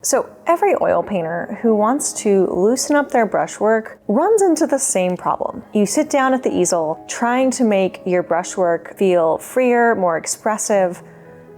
So every oil painter who wants to loosen up their brushwork runs into the same problem. You sit down at the easel trying to make your brushwork feel freer, more expressive,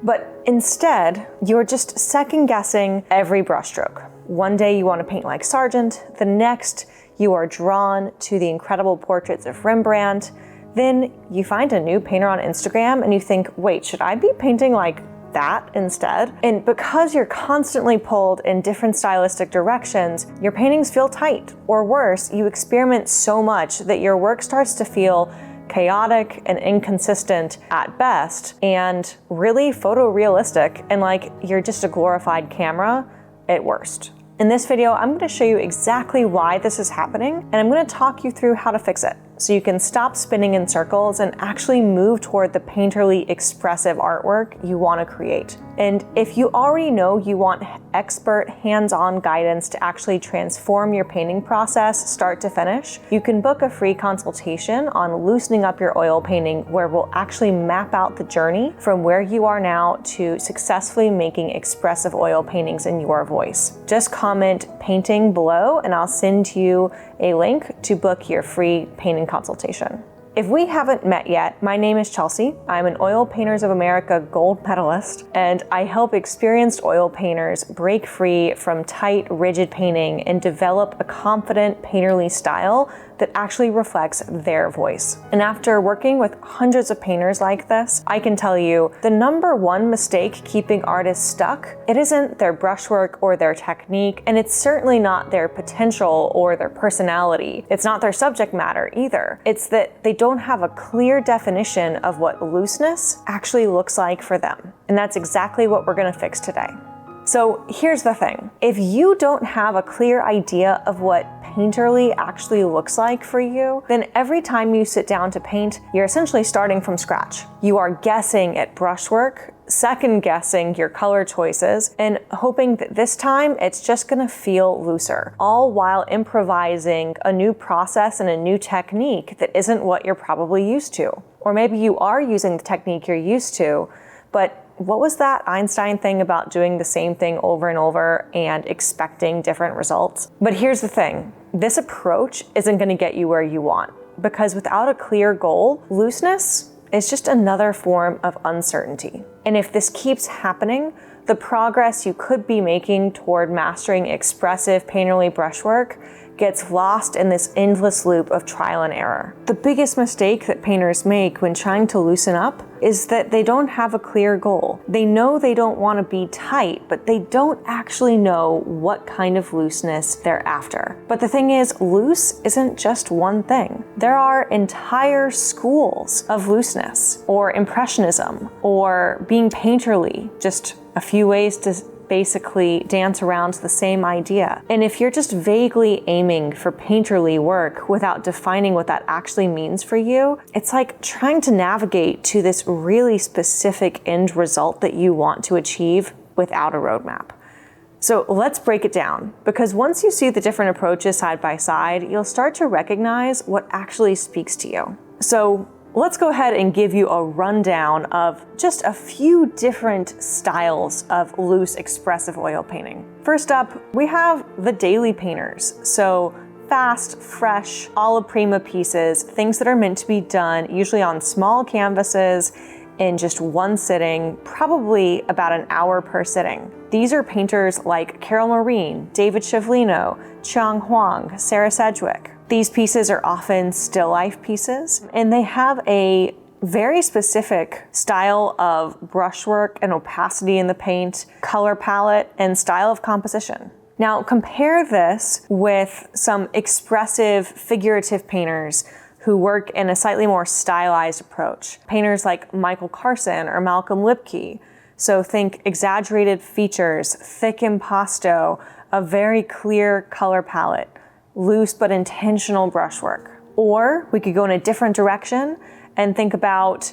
but instead you're just second guessing every brushstroke. One day you want to paint like Sargent, the next you are drawn to the incredible portraits of Rembrandt, then you find a new painter on Instagram and you think, wait, should I be painting like that instead? And because you're constantly pulled in different stylistic directions, your paintings feel tight. Or worse, you experiment so much that your work starts to feel chaotic and inconsistent at best, and really photorealistic and like you're just a glorified camera at worst. In this video, I'm going to show you exactly why this is happening, and I'm going to talk you through how to fix it, so you can stop spinning in circles and actually move toward the painterly expressive artwork you want to create. And if you already know you want expert hands-on guidance to actually transform your painting process start to finish, you can book a free consultation on loosening up your oil painting, where we'll actually map out the journey from where you are now to successfully making expressive oil paintings in your voice. Just comment painting below and I'll send you a link to book your free painting consultation. If we haven't met yet, my name is Chelsea. I'm an Oil Painters of America gold medalist, and I help experienced oil painters break free from tight, rigid painting and develop a confident, painterly style that actually reflects their voice. And after working with hundreds of painters like this, I can tell you the number one mistake keeping artists stuck, it isn't their brushwork or their technique, and it's certainly not their potential or their personality. It's not their subject matter either. It's that they don't have a clear definition of what looseness actually looks like for them. And that's exactly what we're gonna fix today. So here's the thing. If you don't have a clear idea of what painterly actually looks like for you, then every time you sit down to paint, you're essentially starting from scratch. You are guessing at brushwork, second guessing your color choices, and hoping that this time it's just gonna feel looser, all while improvising a new process and a new technique that isn't what you're probably used to. Or maybe you are using the technique you're used to, but what was that Einstein thing about doing the same thing over and over and expecting different results? But here's the thing, this approach isn't gonna get you where you want, because without a clear goal, looseness is just another form of uncertainty. And if this keeps happening, the progress you could be making toward mastering expressive painterly brushwork gets lost in this endless loop of trial and error. The biggest mistake that painters make when trying to loosen up is that they don't have a clear goal. They know they don't want to be tight, but they don't actually know what kind of looseness they're after. But the thing is, loose isn't just one thing. There are entire schools of looseness, or impressionism, or being painterly, just a few ways to basically dance around the same idea. And if you're just vaguely aiming for painterly work without defining what that actually means for you, it's like trying to navigate to this really specific end result that you want to achieve without a roadmap. So let's break it down, because once you see the different approaches side by side, you'll start to recognize what actually speaks to you. So let's go ahead and give you a rundown of just a few different styles of loose expressive oil painting. First up, we have the daily painters. So fast, fresh, alla prima pieces, things that are meant to be done usually on small canvases in just one sitting, probably about an hour per sitting. These are painters like Carol Marine, David Shevlino, Qiang, Huang, Sarah Sedgwick. These pieces are often still life pieces, and they have a very specific style of brushwork and opacity in the paint, color palette, and style of composition. Now compare this with some expressive, figurative painters who work in a slightly more stylized approach. Painters like Michael Carson or Malcolm Lipking. So think exaggerated features, thick impasto, a very clear color palette, loose but intentional brushwork. Or we could go in a different direction and think about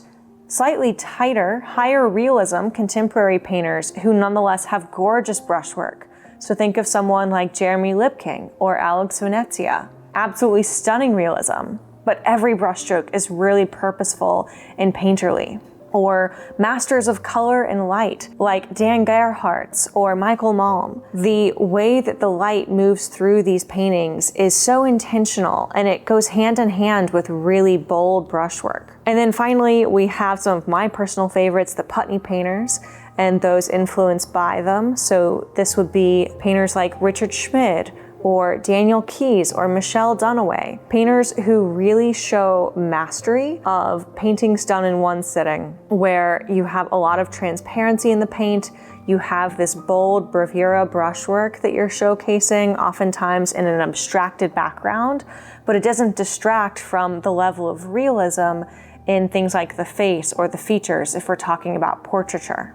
slightly tighter, higher realism contemporary painters who nonetheless have gorgeous brushwork. So think of someone like Jeremy Lipking or Alex Venezia. Absolutely stunning realism, but every brushstroke is really purposeful and painterly. or masters of color and light, like Dan Gerhardt's or Michael Malm. The way that the light moves through these paintings is so intentional, and it goes hand in hand with really bold brushwork. And then finally, we have some of my personal favorites, the Putney painters, and those influenced by them. So this would be painters like Richard Schmid, or Daniel Keyes, or Michelle Dunaway, painters who really show mastery of paintings done in one sitting, where you have a lot of transparency in the paint, you have this bold bravura brushwork that you're showcasing, oftentimes in an abstracted background, but it doesn't distract from the level of realism in things like the face or the features if we're talking about portraiture.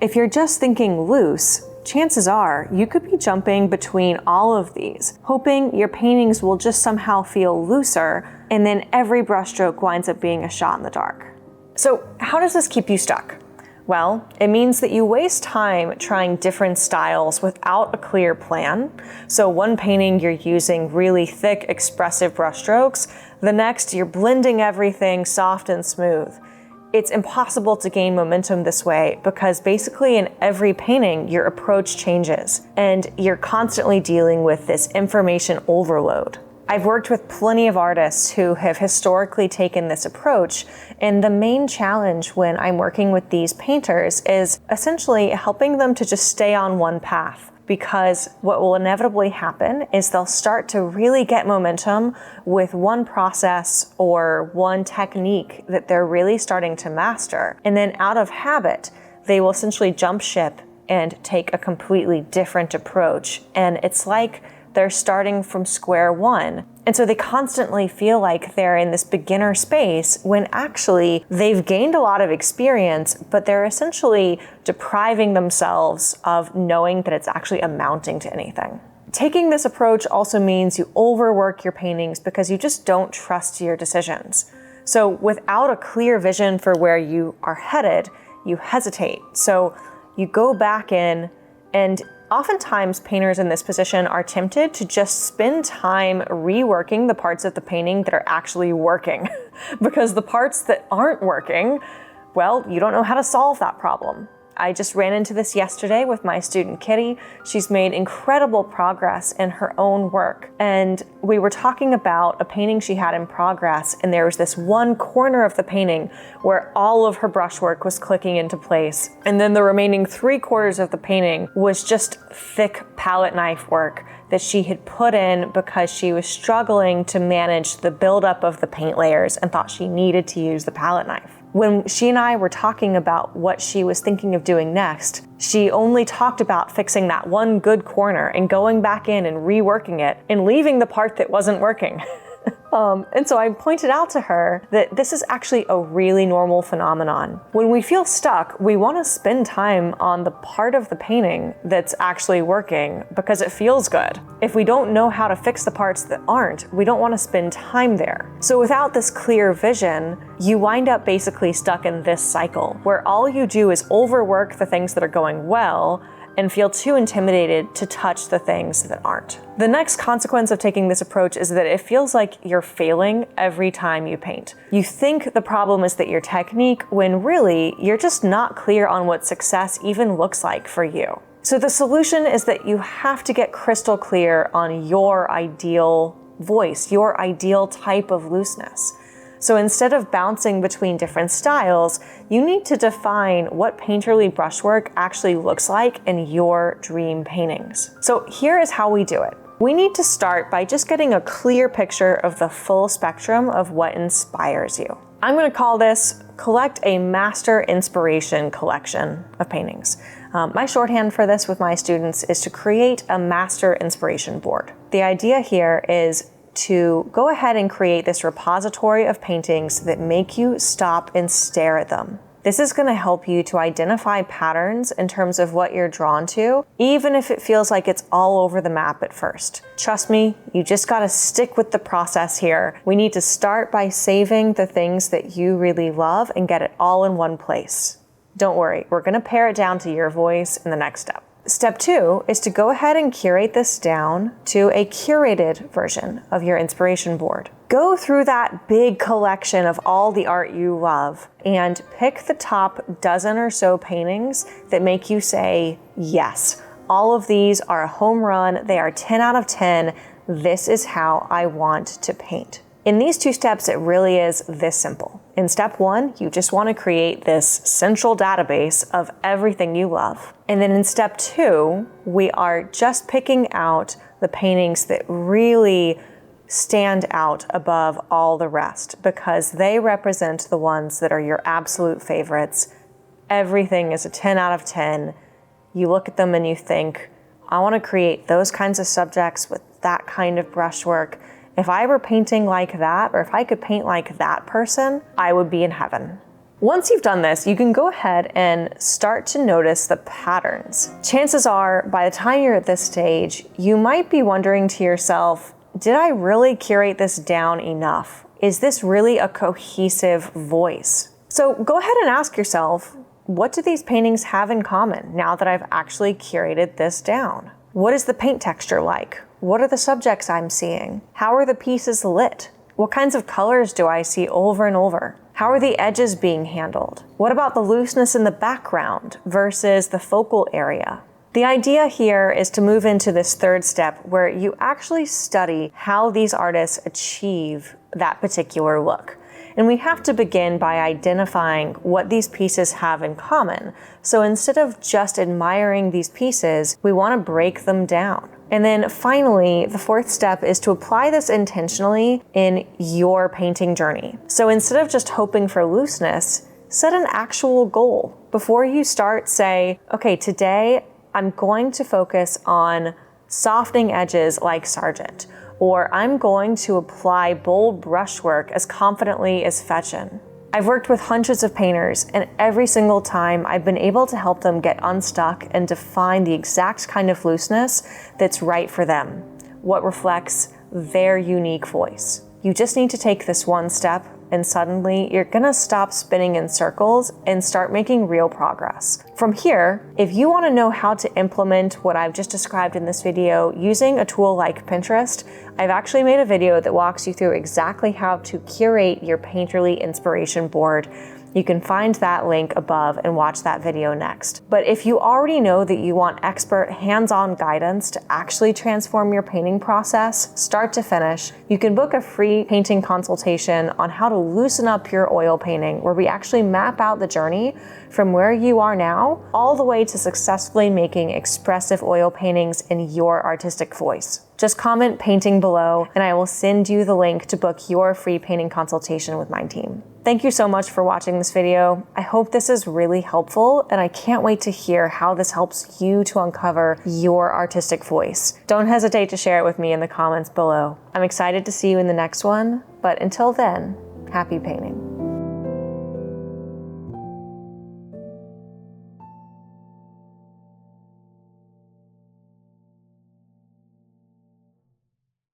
If you're just thinking loose, chances are you could be jumping between all of these, hoping your paintings will just somehow feel looser, and then every brushstroke winds up being a shot in the dark. So how does this keep you stuck? Well, it means that you waste time trying different styles without a clear plan. So one painting you're using really thick, expressive brushstrokes, the next you're blending everything soft and smooth. It's impossible to gain momentum this way because basically in every painting, your approach changes and you're constantly dealing with this information overload. I've worked with plenty of artists who have historically taken this approach, and the main challenge when I'm working with these painters is essentially helping them to just stay on one path. Because what will inevitably happen is they'll start to really get momentum with one process or one technique that they're really starting to master. And then out of habit, they will essentially jump ship and take a completely different approach. And it's like they're starting from square one. And so they constantly feel like they're in this beginner space when actually they've gained a lot of experience, but they're essentially depriving themselves of knowing that it's actually amounting to anything. Taking this approach also means you overwork your paintings because you just don't trust your decisions. So without a clear vision for where you are headed, you hesitate. So you go back in, and oftentimes painters in this position are tempted to just spend time reworking the parts of the painting that are actually working. Because the parts that aren't working, well, you don't know how to solve that problem. I just ran into this yesterday with my student Kitty. She's made incredible progress in her own work. And we were talking about a painting she had in progress, and there was this one corner of the painting where all of her brushwork was clicking into place. And then the remaining 3/4 of the painting was just thick palette knife work that she had put in because she was struggling to manage the buildup of the paint layers and thought she needed to use the palette knife. When she and I were talking about what she was thinking of doing next, she only talked about fixing that one good corner and going back in and reworking it and leaving the part that wasn't working. And so I pointed out to her that this is actually a really normal phenomenon. When we feel stuck, we want to spend time on the part of the painting that's actually working because it feels good. If we don't know how to fix the parts that aren't, we don't want to spend time there. So without this clear vision, you wind up basically stuck in this cycle where all you do is overwork the things that are going well and feel too intimidated to touch the things that aren't. The next consequence of taking this approach is that it feels like you're failing every time you paint. You think the problem is that your technique, when really you're just not clear on what success even looks like for you. So the solution is that you have to get crystal clear on your ideal voice, your ideal type of looseness. So instead of bouncing between different styles, you need to define what painterly brushwork actually looks like in your dream paintings. So here is how we do it. We need to start by just getting a clear picture of the full spectrum of what inspires you. I'm going to call this Collect a Master Inspiration Collection of Paintings. My shorthand for this with my students is to create a master inspiration board. The idea here is to go ahead and create this repository of paintings that make you stop and stare at them. This is going to help you to identify patterns in terms of what you're drawn to, even if it feels like it's all over the map at first. Trust me, you just got to stick with the process here. We need to start by saving the things that you really love and get it all in one place. Don't worry, we're going to pare it down to your voice in the next step. Step 2 is to go ahead and curate this down to a curated version of your inspiration board. Go through that big collection of all the art you love and pick the top dozen or so paintings that make you say, yes, all of these are a home run. They are 10 out of 10. This is how I want to paint. In these 2 steps, it really is this simple. In step 1, you just want to create this central database of everything you love. And then in step 2, we are just picking out the paintings that really stand out above all the rest because they represent the ones that are your absolute favorites. Everything is a 10 out of 10. You look at them and you think, I want to create those kinds of subjects with that kind of brushwork. If I were painting like that, or if I could paint like that person, I would be in heaven. Once you've done this, you can go ahead and start to notice the patterns. Chances are, by the time you're at this stage, you might be wondering to yourself, did I really curate this down enough? Is this really a cohesive voice? So go ahead and ask yourself, what do these paintings have in common now that I've actually curated this down? What is the paint texture like? What are the subjects I'm seeing? How are the pieces lit? What kinds of colors do I see over and over? How are the edges being handled? What about the looseness in the background versus the focal area? The idea here is to move into this 3rd step where you actually study how these artists achieve that particular look. And we have to begin by identifying what these pieces have in common. So instead of just admiring these pieces, we want to break them down. And then finally, the 4th step is to apply this intentionally in your painting journey. So instead of just hoping for looseness, set an actual goal. Before you start, say, okay, today I'm going to focus on softening edges like Sargent, or I'm going to apply bold brushwork as confidently as Fetchin. I've worked with hundreds of painters, and every single time I've been able to help them get unstuck and define the exact kind of looseness that's right for them, what reflects their unique voice. You just need to take this one step, and suddenly you're gonna stop spinning in circles and start making real progress. From here, if you wanna know how to implement what I've just described in this video using a tool like Pinterest, I've actually made a video that walks you through exactly how to curate your painterly inspiration board. You can find that link above and watch that video next. But if you already know that you want expert hands-on guidance to actually transform your painting process, start to finish, you can book a free painting consultation on how to loosen up your oil painting, where we actually map out the journey from where you are now all the way to successfully making expressive oil paintings in your artistic voice. Just comment painting below and I will send you the link to book your free painting consultation with my team. Thank you so much for watching this video. I hope this is really helpful and I can't wait to hear how this helps you to uncover your artistic voice. Don't hesitate to share it with me in the comments below. I'm excited to see you in the next one, but until then, happy painting.